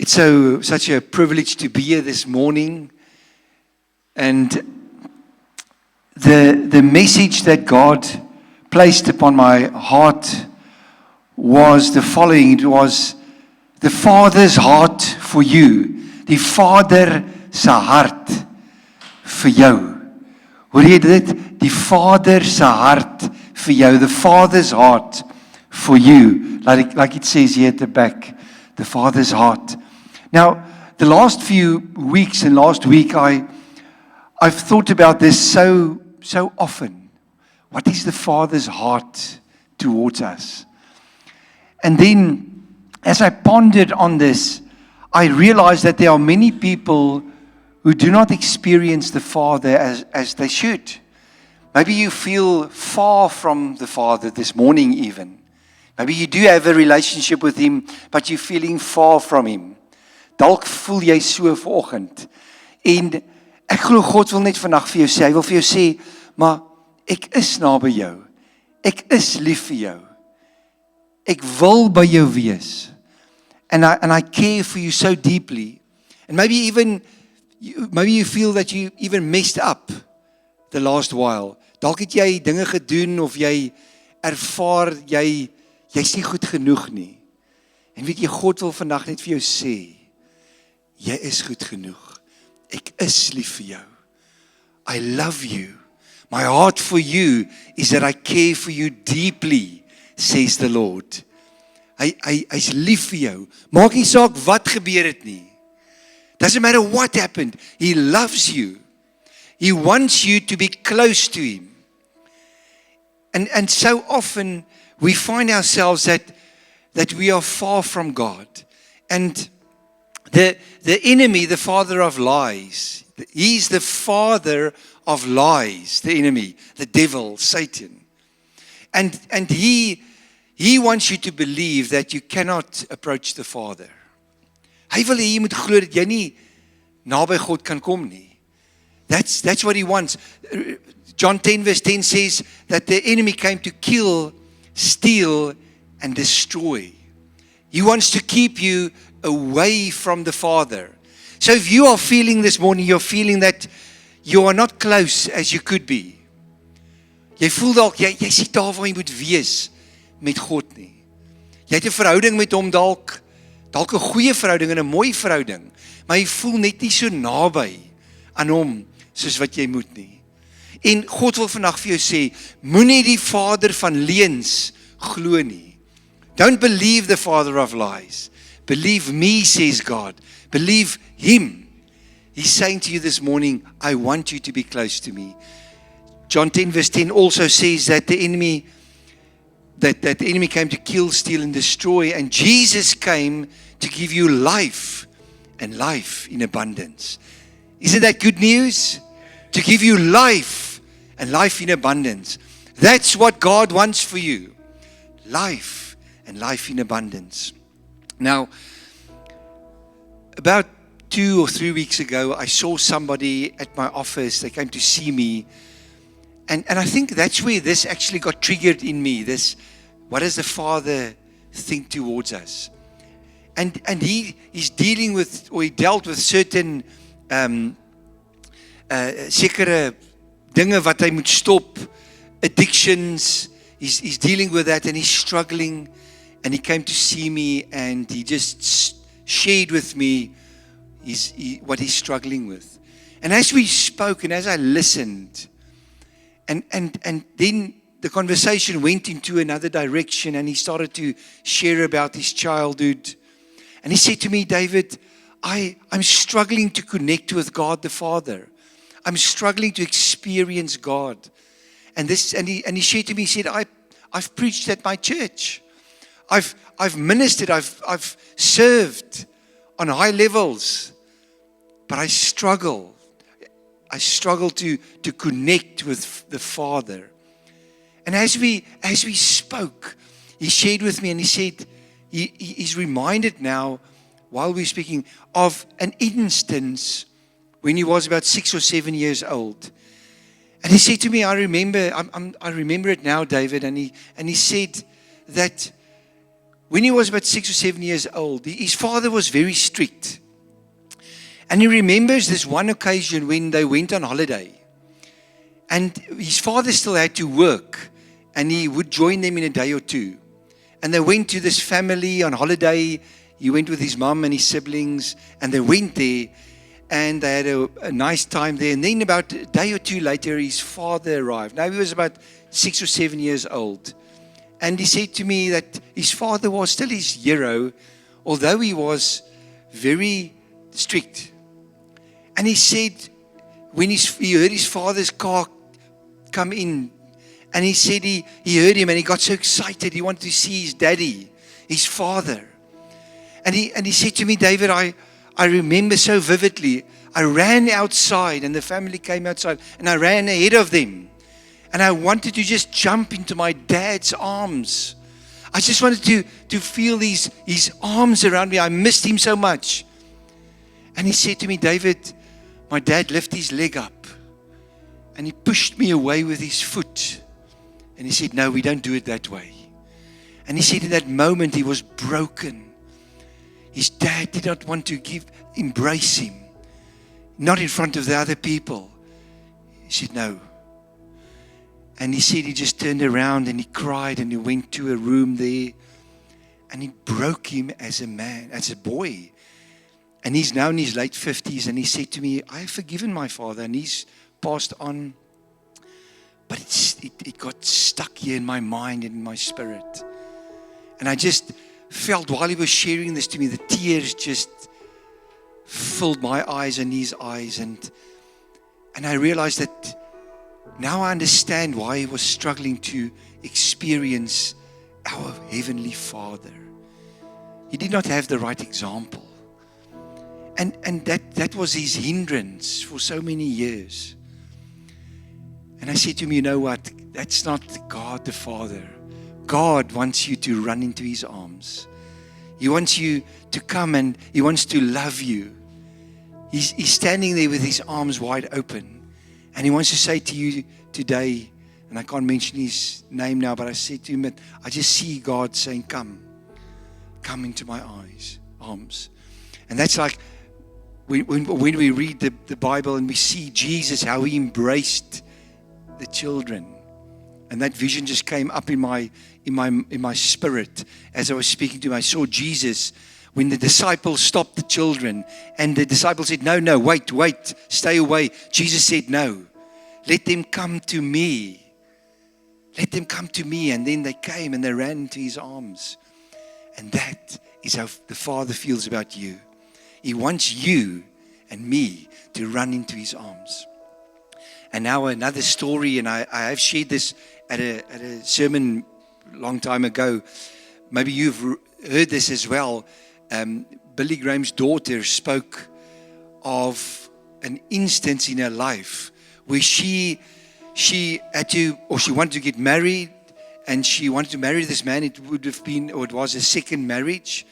It's such a privilege to be here this morning. And the message that God placed upon my heart was the following. It was the Vader's heart for you. Die Vader se hart vir jou. Hoor jy dit? Die Vader se hart vir jou. The Father's heart for you. Like it says here at the back. The Father's heart. Now, the last few weeks and last week, I've thought about this so often. What is the Father's heart towards us? And then, as I pondered on this, I realized that there are many people who do not experience the Father as they should. Maybe you feel far from the Father this morning even. Maybe you do have a relationship with Him, but you're feeling far from Him. Dalk voel jy so vanoggend. En ek glo God wil net vandag vir jou sê, hy wil vir jou sê, maar ek is naby jou. Ek is lief vir jou. Ek wil by jou wees. And I care for you so deeply. And maybe you feel that you even messed up the last while. Dalk het jy dinge gedoen of jy ervaar jy's nie goed genoeg nie. En weet jy, God wil vandag net vir jou sê, jy is goed genoeg. Ek is lief vir jou. I love you. My heart for you is that I care for you deeply, says the Lord. Hy's lief vir jou. Maak nie saak wat gebeur het nie. Doesn't matter what happened. He loves you. He wants you to be close to Him. And so often we find ourselves that we are far from God. And the enemy, the father of lies, he's the father of lies, the enemy, the devil, Satan. And he wants you to believe that you cannot approach the Father. Hy wil hê jy moet glo dat jy nie naby God kan kom nie. That's what he wants. John 10 verse 10 says that the enemy came to kill, steal, and destroy. He wants to keep you away from the Father. So if you are feeling this morning, you're feeling that you are not close as you could be. Jy voel dalk, jy is nie daar waar jy moet wees met God nie. Jy het 'n verhouding met hom dalk 'n goeie verhouding en 'n mooi verhouding, maar jy voel net nie so naby aan hom soos wat jy moet nie. En God wil vandag vir jou sê, moenie die vader van leuns glo nie. Don't believe the father of lies. Believe me, says God. Believe Him. He's saying to you this morning, I want you to be close to me. John 10 verse 10 also says that the enemy came to kill, steal, and destroy, and Jesus came to give you life, and life in abundance. Isn't that good news? To give you life, and life in abundance. That's what God wants for you. Life, and life in abundance. Now, about 2 or 3 weeks ago, I saw somebody at my office. They came to see me. And I think that's where this actually got triggered in me. This, what does the Father think towards us? And he's dealing with, or he dealt with certain sekere dinge wat hy moet stop, addictions. He's dealing with that and he's struggling. And he came to see me and he just shared with me what he's struggling with. And as we spoke and as I listened, and then the conversation went into another direction and he started to share about his childhood. And he said to me, David, I'm struggling to connect with God the Father. I'm struggling to experience God. And he shared to me, he said, I've preached at my church. I've ministered, I've served on high levels, but I struggle to connect with the Father. And as we spoke, he shared with me and he said, he's reminded now, while we're speaking, of an instance when he was about 6 or 7 years old. And he said to me, I remember it now, David, and he said that when he was about 6 or 7 years old, his father was very strict. And he remembers this one occasion when they went on holiday. And his father still had to work. And he would join them in a day or two. And they went to this family on holiday. He went with his mom and his siblings. And they went there. And they had a nice time there. And then about a day or two later, his father arrived. Now he was about 6 or 7 years old. And he said to me that his father was still his hero, although he was very strict. And he said, when he heard his father's car come in, and he said he heard him and he got so excited. He wanted to see his daddy, his father. And he said to me, David, I remember so vividly. I ran outside and the family came outside and I ran ahead of them. And I wanted to just jump into my dad's arms. I just wanted to feel his arms around me. I missed him so much. And he said to me, David, my dad lifted his leg up and he pushed me away with his foot. And he said, no, we don't do it that way. And he said in that moment he was broken. His dad did not want to embrace him. Not in front of the other people. He said, no. And he said he just turned around and he cried and he went to a room there. And he broke him as a man, as a boy. And he's now in his late 50s. And he said to me, I have forgiven my father. And he's passed on. But it got stuck here in my mind and in my spirit. And I just felt while he was sharing this to me, the tears just filled my eyes and his eyes. And I realized that now I understand why he was struggling to experience our Heavenly Father. He did not have the right example. And that was his hindrance for so many years. And I said to him, you know what? That's not God the Father. God wants you to run into his arms. He wants you to come and he wants to love you. He's standing there with his arms wide open. And he wants to say to you today, and I can't mention his name now, but I said to him that I just see God saying, come into my arms. And that's like when we read the Bible and we see Jesus, how he embraced the children. And that vision just came up in my spirit as I was speaking to him. I saw Jesus when the disciples stopped the children and the disciples said, no, wait, stay away. Jesus said, no, let them come to me. Let them come to me. And then they came and they ran into his arms. And that is how the Father feels about you. He wants you and me to run into his arms. And now another story, and I have shared this at a sermon a long time ago. Maybe you've heard this as well. Billy Graham's daughter spoke of an instance in her life where she had to, or she wanted to get married, and she wanted to marry this man. It would have been, or it was a second marriage.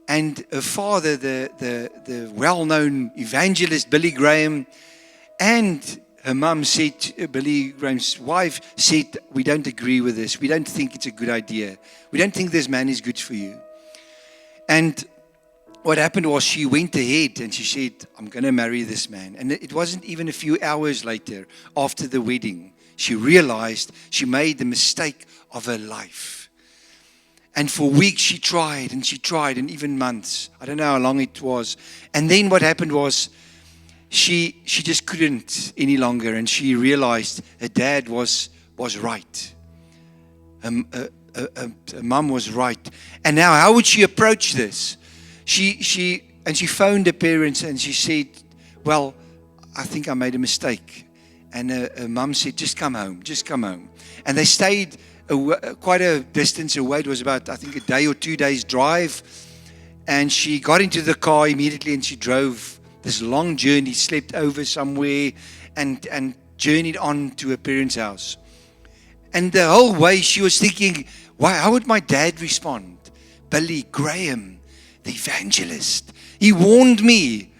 And her father, the well-known evangelist Billy Graham, and her mum said, Billy Graham's wife said, we don't agree with this. We don't think it's a good idea. We don't think this man is good for you. And what happened was she went ahead and she said, I'm going to marry this man. And it wasn't even a few hours later, after the wedding, she realized she made the mistake of her life. And for weeks she tried, and even months. I don't know how long it was. And then what happened was, she just couldn't any longer, and she realized her dad was right. Her mum was right. And now how would she approach this? She phoned her parents and she said, well, I think I made a mistake. And her mum said, just come home. And they stayed quite a distance away. It was about, I think, a day or 2 days drive. And she got into the car immediately and she drove this long journey, slept over somewhere, and journeyed on to her parents' house. And the whole way she was thinking, how would my dad respond? Billy Graham, the evangelist. He warned me.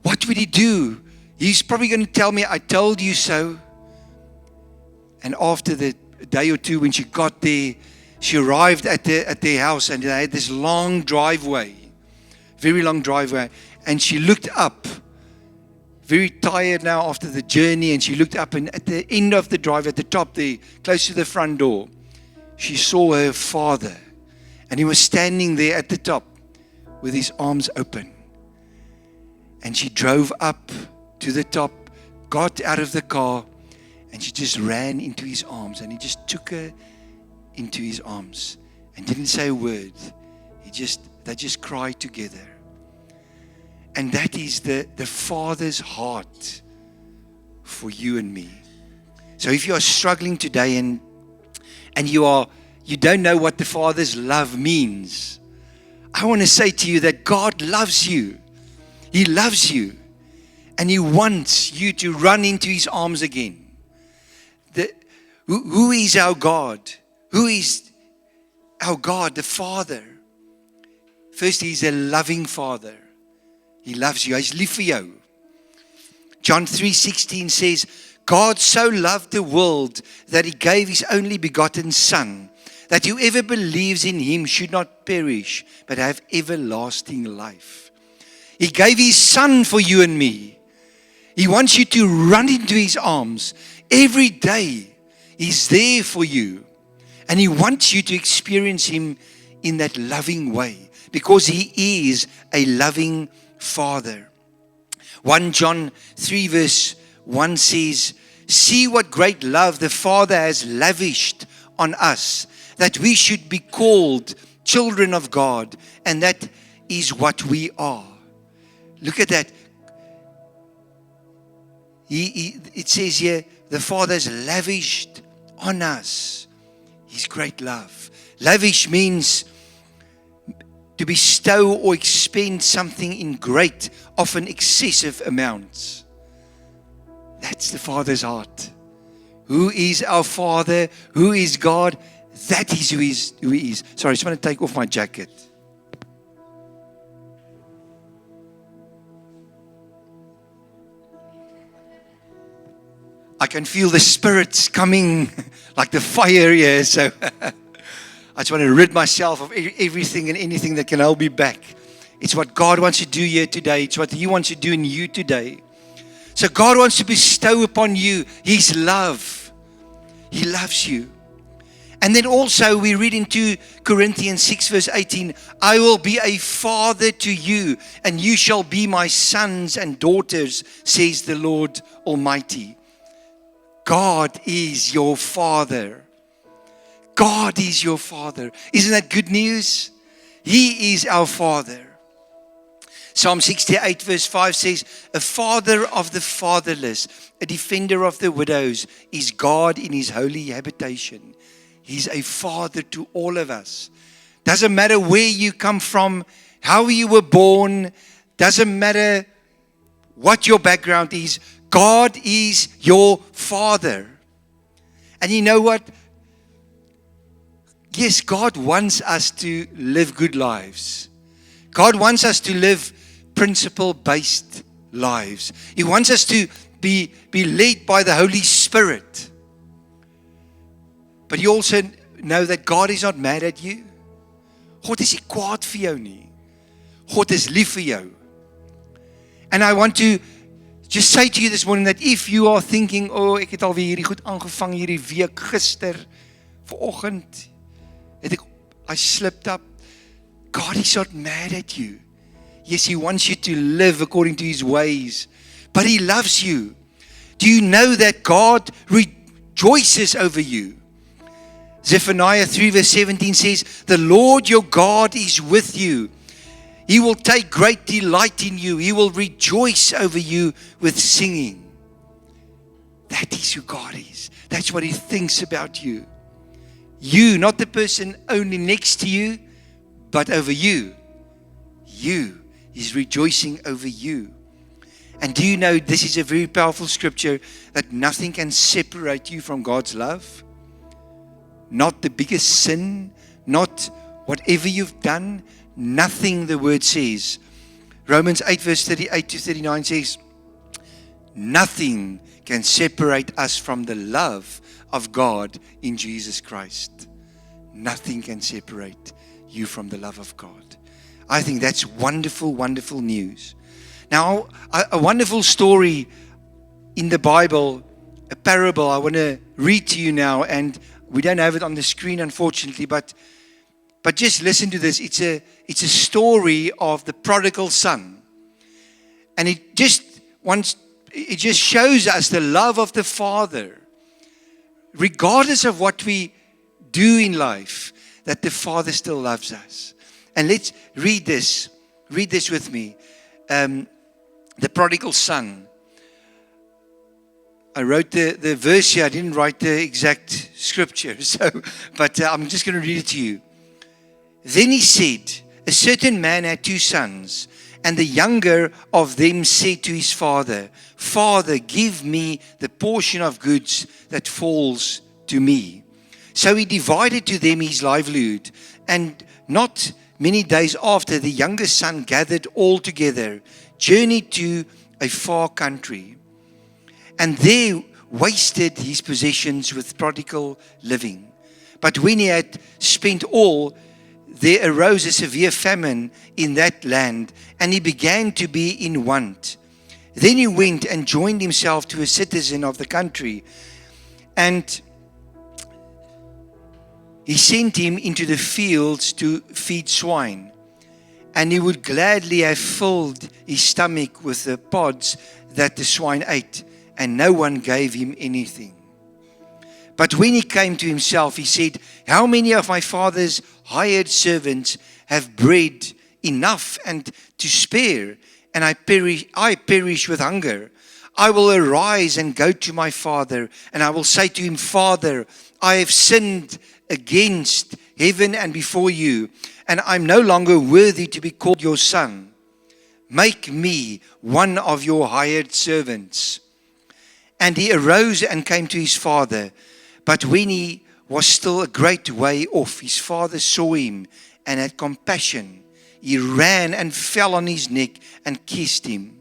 What would he do? He's probably going to tell me, I told you so. And after the day or two when she got there, she arrived at their house, and they had this long driveway, very long driveway. And she looked up, very tired now after the journey, and she looked up, and at the end of the drive, at the top there, close to the front door, she saw her father. And he was standing there at the top with his arms open. And she drove up to the top, got out of the car, and she just ran into his arms. And he just took her into his arms and didn't say a word. They just cried together. And that is the Father's heart for you and me. So if you are struggling today and you don't know what the Father's love means, I want to say to you that God loves you. He loves you. And He wants you to run into His arms again. Who is our God? Who is our God, the Father? First, He's a loving Father. He loves you. Hy's lief vir jou. John 3:16 says, God so loved the world that He gave His only begotten Son, that whoever believes in Him should not perish, but have everlasting life. He gave His Son for you and me. He wants you to run into His arms. Every day, He's there for you. And He wants you to experience Him in that loving way, because He is a loving Father. 1 John 3 verse 1 says, see what great love the Father has lavished on us, that we should be called children of God, and that is what we are. Look at that. It says here, the Father has lavished on us His great love. Lavish means to bestow or expend something in great, often excessive amounts. That's the Father's heart. Who is our Father? Who is God? That is who He is. Sorry, I just want to take off my jacket. I can feel the spirits coming like the fire here. So I just want to rid myself of everything and anything that can hold me back. It's what God wants to do here today. It's what He wants to do in you today. So God wants to bestow upon you His love. He loves you. And then also we read in 2 Corinthians 6 verse 18, I will be a father to you, and you shall be my sons and daughters, says the Lord Almighty. God is your Father. God is your Father. Isn't that good news? He is our Father. Psalm 68 verse 5 says, a father of the fatherless, a defender of the widows, is God in His holy habitation. He's a father to all of us. Doesn't matter where you come from, how you were born, doesn't matter what your background is, God is your Father. And you know what? Yes, God wants us to live good lives. God wants us to live principle-based lives. He wants us to be led by the Holy Spirit. But you also know that God is not mad at you. God is nie kwaad vir jou nie. God is lief vir jou. And I want to just say to you this morning that if you are thinking, oh, ek het alweer hierdie goed aangevang hierdie week, gister, vanoggend, I slipped up. God is not mad at you. Yes, He wants you to live according to His ways, but He loves you. Do you know that God rejoices over you? Zephaniah 3 verse 17 says, the Lord your God is with you. He will take great delight in you. He will rejoice over you with singing. That is who God is. That's what He thinks about you. You, not the person only next to you, but over you. You. He's rejoicing over you. And do you know this is a very powerful scripture, that nothing can separate you from God's love? Not the biggest sin, not whatever you've done, nothing, the word says. Romans 8 verse 38 to 39 says, nothing can separate us from the love of God in Jesus Christ. nothing can separate you from the love of God. I think that's wonderful, wonderful news. Now, a wonderful story in the Bible, a parable I want to read to you now, and we don't have it on the screen, unfortunately, but just listen to this. It's a story of the prodigal son. And it just shows us the love of the Father, regardless of what we do in life, that the Father still loves us. And let's read this. Read this with me. The prodigal son. I wrote the verse here. I didn't write the exact scripture, but I'm just going to read it to you. Then he said, a certain man had 2 sons, and the younger of them said to his father, Father, give me the portion of goods that falls to me. So he divided to them his livelihood, and not many days after, the younger son gathered all together, journeyed to a far country, and there wasted his possessions with prodigal living. But when he had spent all, there arose a severe famine in that land, and he began to be in want. Then he went and joined himself to a citizen of the country, and he sent him into the fields to feed swine. And he would gladly have filled his stomach with the pods that the swine ate, and no one gave him anything. But when he came to himself, he said, how many of my father's hired servants have bread enough and to spare, and I perish with hunger? I will arise and go to my father, and I will say to him, Father, I have sinned against heaven and before you, and I'm no longer worthy to be called your son. Make me one of your hired servants. And he arose and came to his father. But when he was still a great way off, his father saw him and had compassion. He ran and fell on his neck and kissed him.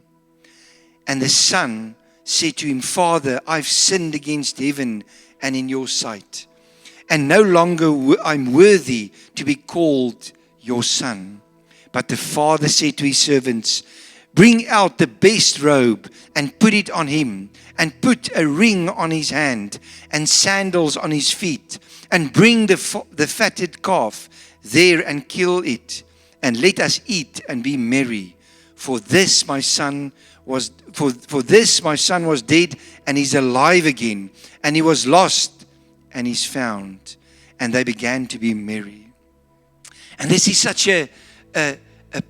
And the son said to him, Father, I've sinned against heaven and in your sight, and no longer I'm worthy to be called your son. But the father said to his servants, bring out the best robe and put it on him, and put a ring on his hand and sandals on his feet, and bring the fatted calf there and kill it, and let us eat and be merry. For this my son was dead and is alive again, and he was lost and is found. And they began to be merry. And this is such a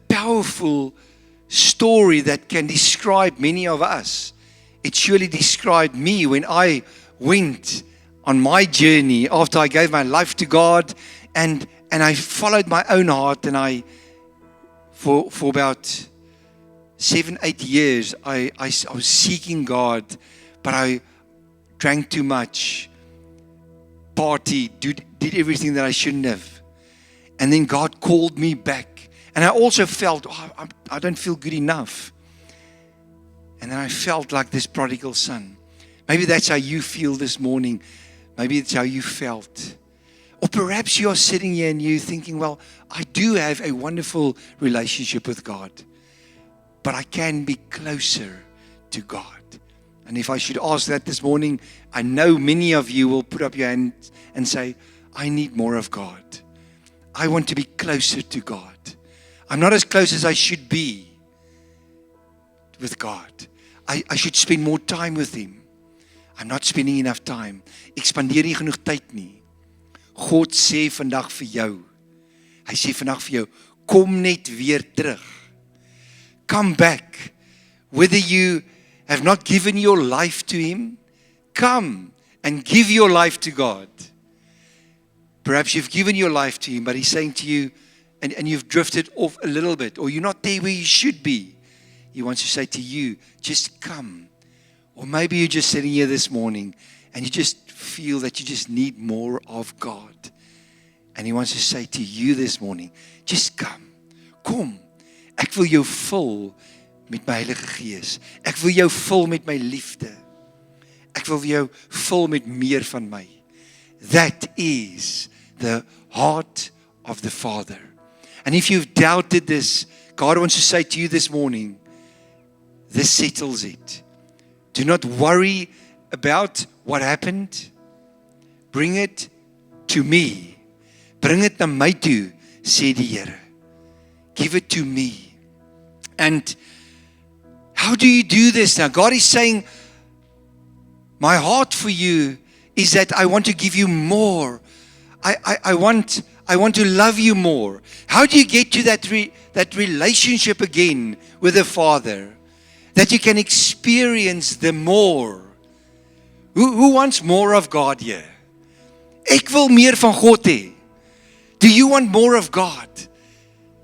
powerful story that can describe many of us. It surely described me when I went on my journey after I gave my life to God, and I followed my own heart, and I for about 7-8 years I was seeking God, but I drank too much, partied, did everything that I shouldn't have. And then God called me back. And I also felt, I don't feel good enough. And then I felt like this prodigal son. Maybe that's how you feel this morning. Maybe it's how you felt. Or perhaps you're sitting here and you're thinking, well, I do have a wonderful relationship with God, but I can be closer to God. And if I should ask that this morning, I know many of you will put up your hand and say, I need more of God. I want to be closer to God. I'm not as close as I should be with God. I should spend more time with Him. I'm not spending enough time. Ek spandeer nie genoeg tyd nie. God sê vandag vir jou. Hy sê vandag vir jou, kom net weer terug. Come back. Whether you have not given your life to Him, come and give your life to God. Perhaps you've given your life to Him, but He's saying to you, and you've drifted off a little bit, or you're not there where you should be. He wants to say to you, just come. Or maybe you're just sitting here this morning and you just feel that you just need more of God. And He wants to say to you this morning, just come. Kom. Ek wil jou vul met my Heilige Gees. Ek wil jou vul met my liefde. Ek wil jou vul met meer van my. That is the heart of the Father. And if you've doubted this, God wants to say to you this morning, this settles it. Do not worry about what happened. Bring it to me. Bring it na my toe, sê die Here. Give it to me. And how do you do this now? God is saying, my heart for you is that I want to give you more. I want to love you more. How do you get to that relationship again with the Father? That you can experience the more. Who wants more of God here? Ek wil meer van God hê. Do you want more of God?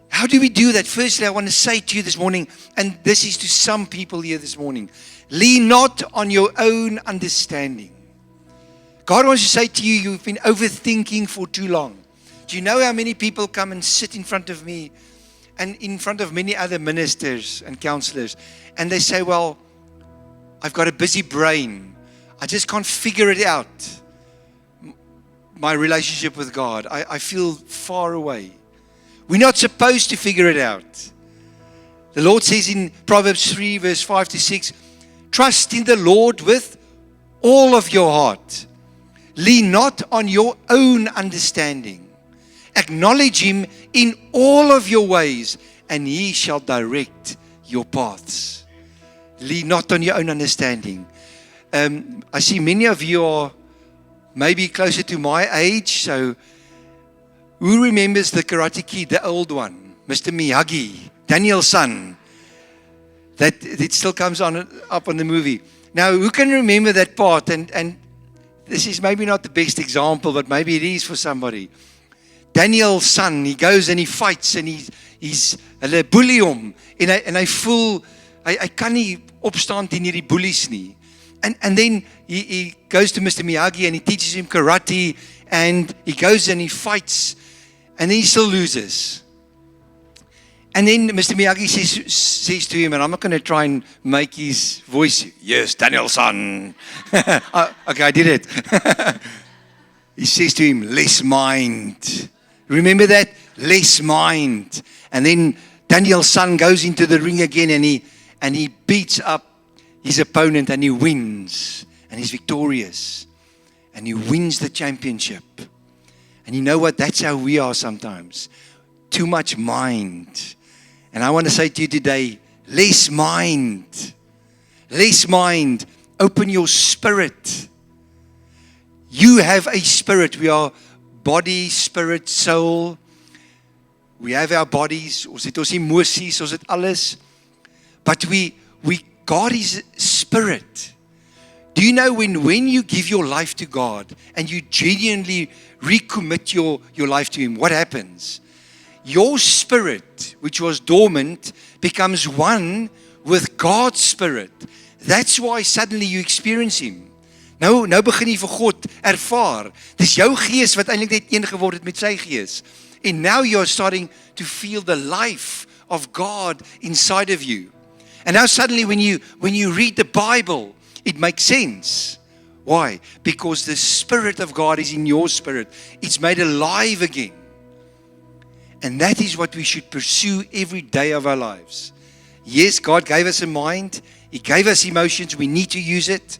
How do we do that? Firstly, I want to say to you this morning, and this is to some people here this morning, lean not on your own understanding. God wants to say to you, you've been overthinking for too long. Do you know how many people come and sit in front of me and in front of many other ministers and counselors, and they say, well, I've got a busy brain. I just can't figure it out. My relationship with God. I feel far away. We're not supposed to figure it out. The Lord says in Proverbs 3 verse 5 to 6, trust in the Lord with all of your heart. Lean not on your own understanding. Acknowledge Him in all of your ways, and He shall direct your paths. Lean not on your own understanding. I see many of you are maybe closer to my age, so who remembers the Karate Kid, the old one, Mr. Miyagi, Daniel's son, that it still comes up on the movie. Now, who can remember that part? And this is maybe not the best example, but maybe it is for somebody. Daniel's son, he goes and he fights, and hulle bully hom, en hy voel, hy kan nie opstaan teen hierdie bullies nie. And then he goes to Mr. Miyagi and he teaches him karate, and he goes and he fights, and then he still loses. And then Mr. Miyagi says to him, and I'm not going to try and make his voice, yes, Daniel-san. Okay, I did it. He says to him, less mind. Remember that? Less mind. And then Daniel's son goes into the ring again, and he beats up his opponent, and he wins, and he's victorious, and he wins the championship. And you know what? That's how we are sometimes. Too much mind. And I want to say to you today, less mind. Less mind. Open your spirit. You have a spirit. We are body, spirit, soul. We have our bodies. Ons het ons emosies, ons het alles. But God is spirit. Do you know when you give your life to God and you genuinely recommit your life to Him, what happens? Your spirit, which was dormant, becomes one with God's spirit. That's why suddenly you experience Him. Nou begin jy vir God ervaar. Dis jou gees wat eintlik net een geword het met sy gees. And now you're starting to feel the life of God inside of you. And now suddenly when you read the Bible, it makes sense. Why? Because the Spirit of God is in your spirit. It's made alive again. And that is what we should pursue every day of our lives. Yes, God gave us a mind. He gave us emotions. We need to use it.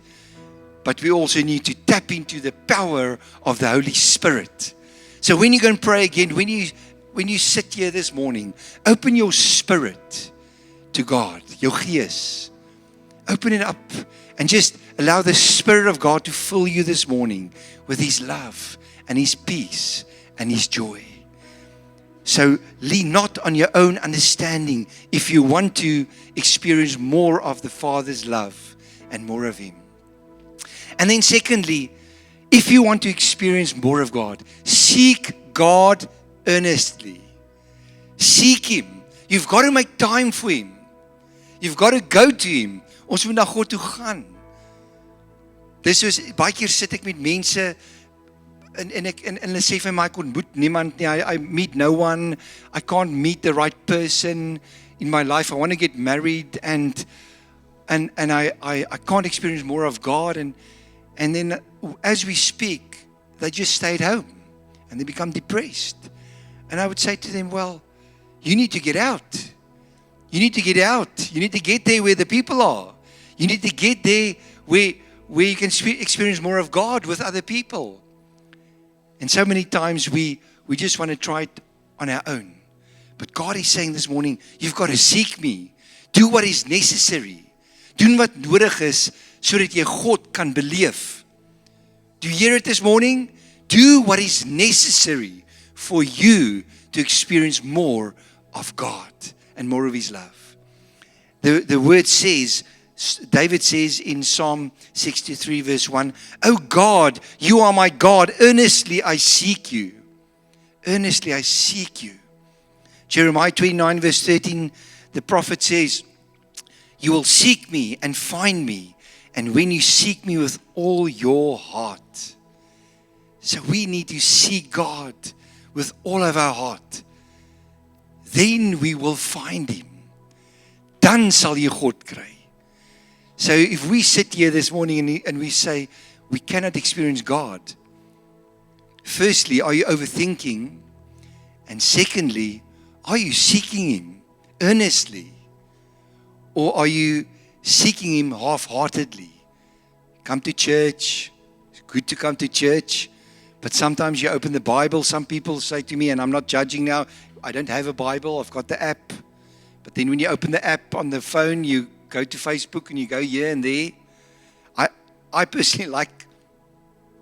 But we also need to tap into the power of the Holy Spirit. So when you go and pray again, when you sit here this morning, open your spirit to God, your gees. Open it up and just allow the Spirit of God to fill you this morning with His love and His peace and His joy. So lean not on your own understanding if you want to experience more of the Father's love and more of Him. And then secondly, if you want to experience more of God, seek God earnestly. Seek Him. You've got to make time for Him. You've got to go to Him. Ons moet na God toe gaan. Dis soos baie keer sit ek met mense en hulle sê vir my ek ontmoet niemand nie. I meet no one. I can't meet the right person in my life. I want to get married and I can't experience more of God, and then as we speak, they just stay at home and they become depressed. And I would say to them, well, you need to get out. You need to get out. You need to get there where the people are. You need to get there where you can experience more of God with other people. And so many times we just want to try it on our own. But God is saying this morning, you've got to seek me. Do what is necessary. Doen wat nodig is, sodat jy God kan beleef. Do you hear it this morning? Do what is necessary for you to experience more of God and more of His love. The word says, David says in Psalm 63 verse 1, "O God, you are my God, earnestly I seek you." Earnestly I seek you. Jeremiah 29 verse 13, the prophet says, "You will seek me and find me, and when you seek me with all your heart." So we need to seek God with all of our heart. Then we will find Him. Dan sal jy God kry. So if we sit here this morning and we say, we cannot experience God. Firstly, are you overthinking? And secondly, are you seeking Him earnestly? Or are you seeking Him half-heartedly? Come to church. It's good to come to church. But sometimes you open the Bible. Some people say to me, and I'm not judging now, I don't have a Bible, I've got the app. But then when you open the app on the phone, you go to Facebook and you go here and there. I personally like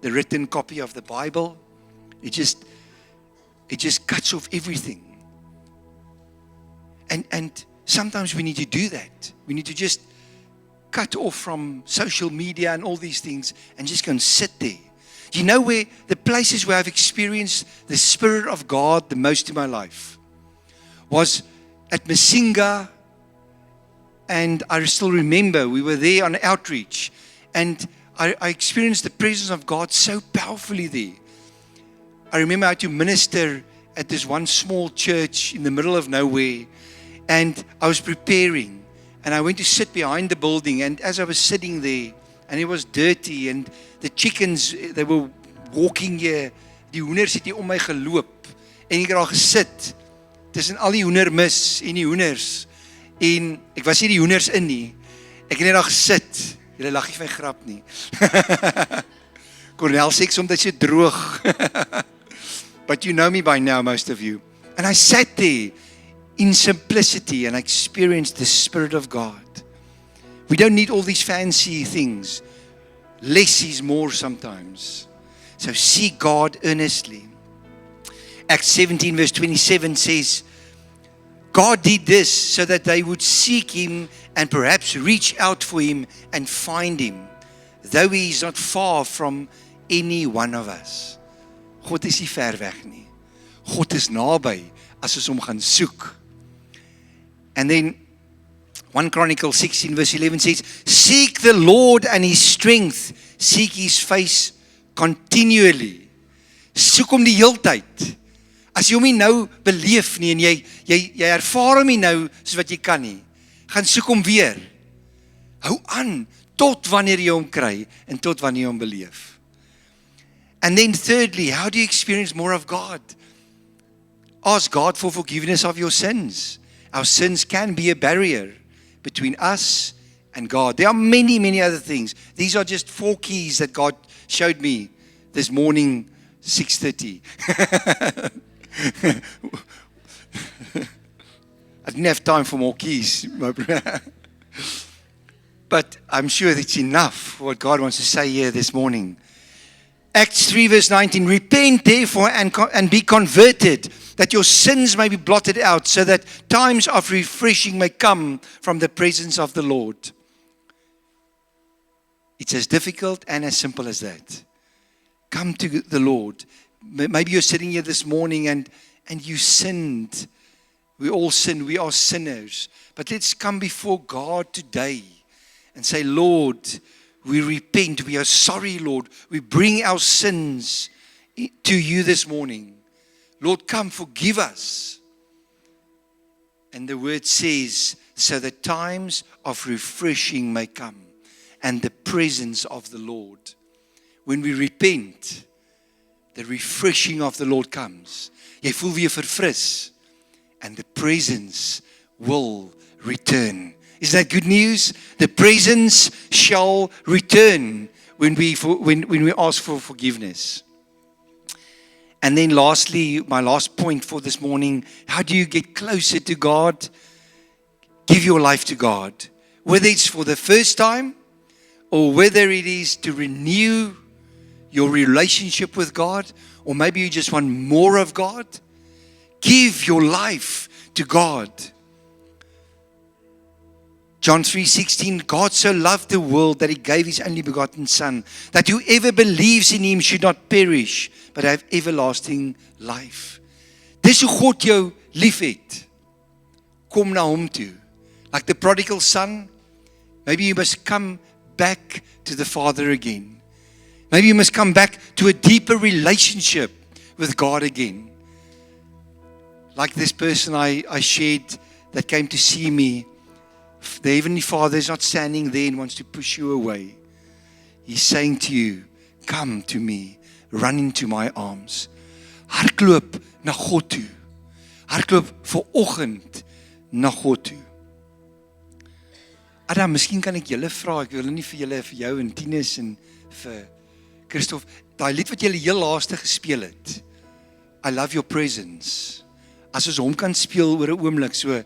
the written copy of the Bible. It just cuts off everything. And sometimes we need to do that. We need to just cut off from social media and all these things and just go and sit there. You know where the places where I've experienced the Spirit of God the most in my life was at Masinga, and I still remember we were there on outreach, and I experienced the presence of God so powerfully there. I remember I had to minister at this one small church in the middle of nowhere, and I was preparing, and I went to sit behind the building, and as I was sitting there, and it was dirty, and the chickens, they were walking here, die hoenders het hier om my geloop, en ek het daar gesit, tussen al die hoendermis en die hoenders, en ek was nie die hoenders in nie, ek het net daar gesit, julle lag nie vir my grap nie, Cornel sê ek soms so droog, but you know me by now, most of you, and I sat there, in simplicity, and I experienced the Spirit of God. We don't need all these fancy things. Less is more sometimes. So seek God earnestly. Acts 17 verse 27 says, God did this so that they would seek Him and perhaps reach out for Him and find Him, though He is not far from any one of us. God is nie ver weg nie. God is naby as ons hom gaan soek. And then 1 Chronicles 16 verse 11 says, seek the Lord and His strength. Seek His face continually. Soek hom die heeltyd. As jy hom nie nou beleef nie en jy ervaar hom nie nou soos wat jy kan nie, gaan soek hom weer. Hou aan tot wanneer jy hom kry en tot wanneer jy hom beleef. And then thirdly, how do you experience more of God? Ask God for forgiveness of your sins. Our sins can be a barrier between us and God. There are many, many other things. These are just 4 keys that God showed me this morning, 6:30. I didn't have time for more keys. But I'm sure it's enough for what God wants to say here this morning. Acts 3 verse 19, repent therefore and be converted, that your sins may be blotted out, so that times of refreshing may come from the presence of the Lord. It's as difficult and as simple as that. Come to the Lord. Maybe you're sitting here this morning and you sinned. We all sin. We are sinners. But let's come before God today and say, Lord, we repent. We are sorry, Lord. We bring our sins to you this morning. Lord, come forgive us. And the word says, so that times of refreshing may come and the presence of the Lord. When we repent, the refreshing of the Lord comes. Jy voel weer verfris. And the presence will return. Is that good news? The presence shall return when we ask for forgiveness. And then lastly, my last point for this morning, how do you get closer to God? Give your life to God. Whether it's for the first time or whether it is to renew your relationship with God, or maybe you just want more of God, give your life to God. John 3:16, God so loved the world that He gave His only begotten Son, that whoever believes in Him should not perish, but have everlasting life. Dis hoe God jou lief het. Kom na hom toe. Like the prodigal son, maybe you must come back to the Father again. Maybe you must come back to a deeper relationship with God again. Like this person I shared that came to see me, the Heavenly Father is not standing there and wants to push you away. He's saying to you, come to me, run into my arms. Hardloop na God toe. Hardloop vanoggend na God toe. Adam, miskien kan ek julle vra, ek wil nie vir jou en Tinus en vir Christof, daai lied wat julle heel laaste gespeel het, I love your presence. As ons hom kan speel oor 'n oomblik, so,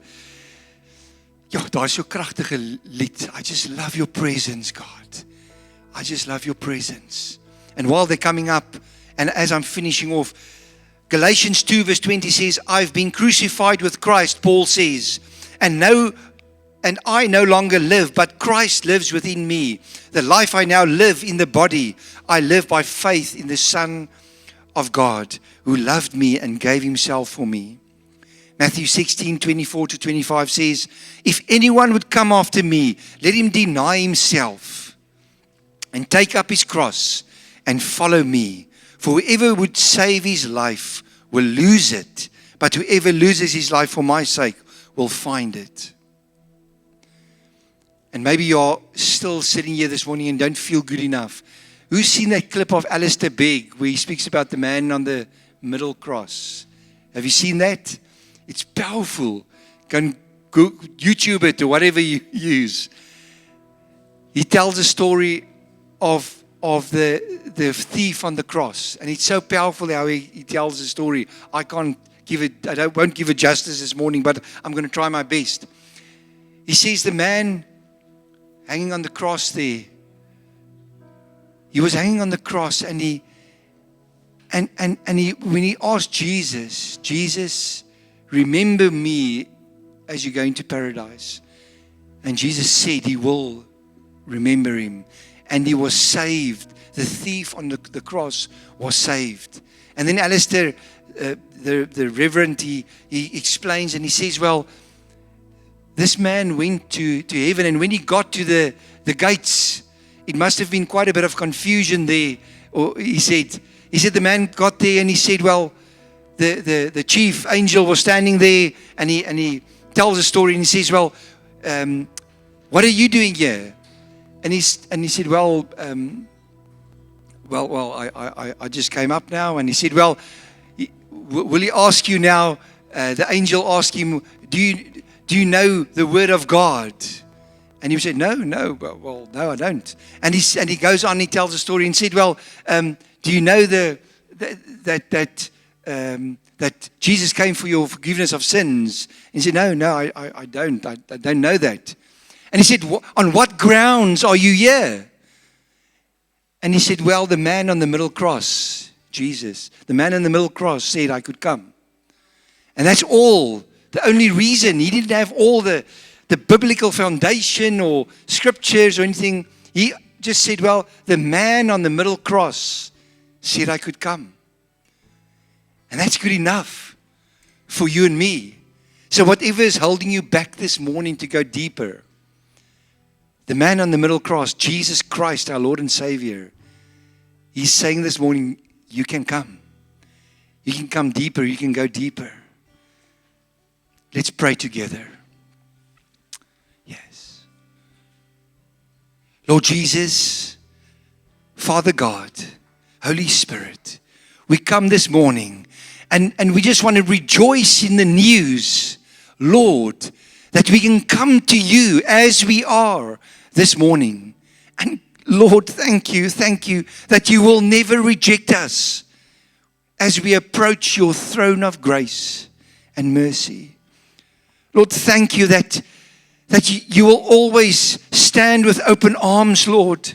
ja, daar is so kragtige lied. I just love your presence, God. I just love your presence. And while they're coming up, and as I'm finishing off, Galatians 2 verse 20 says, I've been crucified with Christ, Paul says, and I no longer live, but Christ lives within me. The life I now live in the body, I live by faith in the Son of God, who loved me and gave Himself for me. Matthew 16:24-25 says, if anyone would come after me, let him deny himself and take up his cross and follow me. For whoever would save his life will lose it, but whoever loses his life for my sake will find it. And maybe you're still sitting here this morning and don't feel good enough. Who's seen that clip of Alistair Begg where he speaks about the man on the middle cross? Have you seen that? It's powerful. Go YouTube it or whatever you use. He tells a story of the thief on the cross. And it's so powerful how he tells the story. I won't give it justice this morning, but I'm going to try my best. He says the man hanging on the cross there, he was hanging on the cross, and when he asked Jesus, remember me as you go into paradise. And Jesus said He will remember him. And he was saved. The thief on the cross was saved. And then Alistair, the reverend, he explains and he says, well, this man went to heaven, and when he got to the gates, it must have been quite a bit of confusion there. Or he said the man got there and he said, well, the chief angel was standing there, and he tells a story and he says, well, what are you doing here? And he said, well, I just came up now. And he said, well, will he ask you now? The angel asked him, do you know the word of God? And he said, no, well, no, I don't. And he goes on, he tells a story and said, well, do you know that Jesus came for your forgiveness of sins? And he said, no, I don't. I don't know that. And he said, on what grounds are you here? And he said, well, the man on the middle cross, Jesus, the man on the middle cross said I could come. And that's all. The only reason. He didn't have all the biblical foundation or scriptures or anything. He just said, well, the man on the middle cross said I could come. And that's good enough for you and me. So whatever is holding you back this morning to go deeper, the man on the middle cross, Jesus Christ, our Lord and Savior, He's saying this morning, you can come. You can come deeper. You can go deeper. Let's pray together. Yes. Lord Jesus, Father God, Holy Spirit, we come this morning and we just want to rejoice in the news, Lord, that we can come to you as we are this morning. And Lord, thank you that you will never reject us as we approach your throne of grace and mercy. Lord, thank you that you will always stand with open arms, Lord.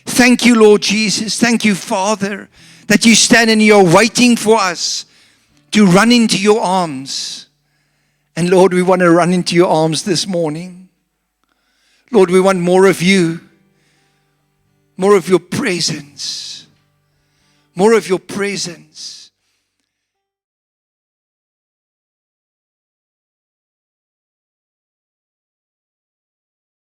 Thank you, Lord Jesus. Thank you, Father, that you stand and you're waiting for us to run into your arms. And Lord, we want to run into your arms this morning. Lord, we want more of you, more of your presence, more of your presence.